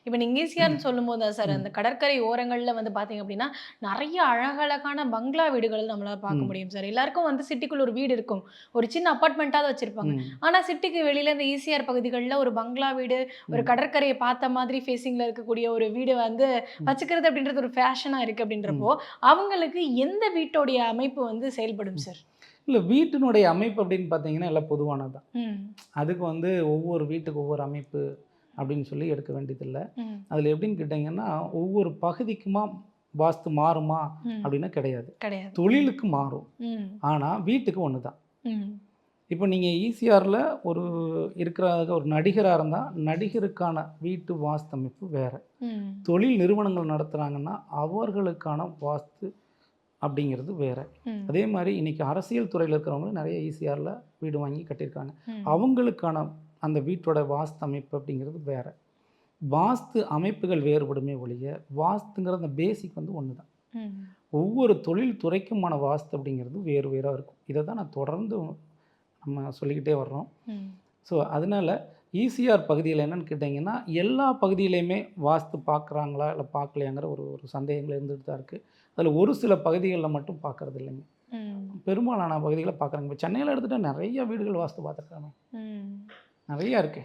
இப்ப நீங்க ஈசிஆர்ன்னு சொல்லும்போது தான் சார், ம். அந்த கடற்கரை ஓரங்கள்ல வந்து பார்த்தீங்க அப்டின்னா, நெறைய அழகழகான பங்களா வீடுகள் நம்மளால பார்க்க ம். முடியும் சார். எல்லாருக்கும் வந்து சிட்டிக்குள்ள ஒரு வீடு இருக்கும். ஒரு சின்ன அபார்ட்மெண்ட்டாவது வச்சிருப்பாங்க. ம். ஆனா சிட்டிக்கு வெளியில இந்த ஈசிஆர் பகுதிகள்ல ஒரு பங்களா வீடு, ஒரு ம். கடற்கரைய பார்த்த மாதிரி ஃபேஸிங்ல இருக்கக்கூடிய ஒரு வீடு வந்து ம். வச்சுக்கிறது அப்டின்றது ஒரு ஃபேஷனா இருக்கு ம். அப்டின்றப்போ, அவங்களுக்கு எந்த வீட்டோடைய அமைப்பு வந்து செயல்படும் ம். சார்? இல்ல வீட்டினுடைய அமைப்பு அப்படின்னு பார்த்தீங்கன்னா, எல்லாம் பொதுவானது தான். ம். அதுக்கு வந்து ஒவ்வொரு வீட்டுக்கு ஒவ்வொரு அமைப்பு அப்படின்னு சொல்லி எடுக்க வேண்டியதில்ல. ம். அதில எப்படின்னு கேட்டீங்கன்னா, ஒவ்வொரு பகுதிக்குமா வாஸ்து மாறுமா ம். அப்படின்னா கிடையாது. கிடையாது. ம். தொழிலுக்கு மாறும். ம். ஆனா வீட்டுக்கு ஒண்ணு தான். ம். இப்போ நீங்க ஈசிஆர்ல ஒரு இருக்கிற ஒரு நடிகரா இருந்தா, நடிகருக்கான வீட்டு வாஸ்து அமைப்பு வேற. ம். தொழில் நிறுவனங்கள் நடத்துறாங்கன்னா, அவர்களுக்கான வாஸ்து அப்படிங்கிறது வேற. ம். அதே மாரி இன்னைக்கு அரசியல் துறையில இருக்கிறவங்களும் நெறைய ஈசிஆர்ல வீடு வாங்கி கட்டியிருக்காங்க. ம். அவங்களுக்கான அந்த வீட்டோட வாஸ்து அமைப்பு அப்படிங்கிறது வேற. வாஸ்து அமைப்புகள் வேறுபடுமே ஒழிய, வாஸ்துங்கிற அந்த பேசிக் வந்து ஒண்ணு தான். ம். ஒவ்வொரு தொழில் துறைக்குமான வாஸ்து அப்படிங்கிறது வேறு வேறா இருக்கும். இத தான் நான் தொடர்ந்து நம்ம சொல்லிக்கிட்டே வர்றோம். ம். ஸோ, அதனால ஈசிஆர் பகுதியில என்னன்னு கேட்டீங்கன்னா, எல்லா பகுதியிலயுமே வாஸ்து பார்க்குறாங்களா? இல்ல பார்க்கலையாங்கிற ஒரு ஒரு சந்தேகங்கள் இருந்துட்டு தான் இருக்கு. அதில ஒரு சில பகுதிகள்ல மட்டும் பார்க்கறது இல்லைங்க. ம். பெரும்பாலான பகுதிகள பார்க்குறாங்க. இப்ப சென்னையில எடுத்துட்டா நெறைய வீடுகள் வாஸ்து பார்த்துருக்காங்க. ம். நெறையா இருக்கு.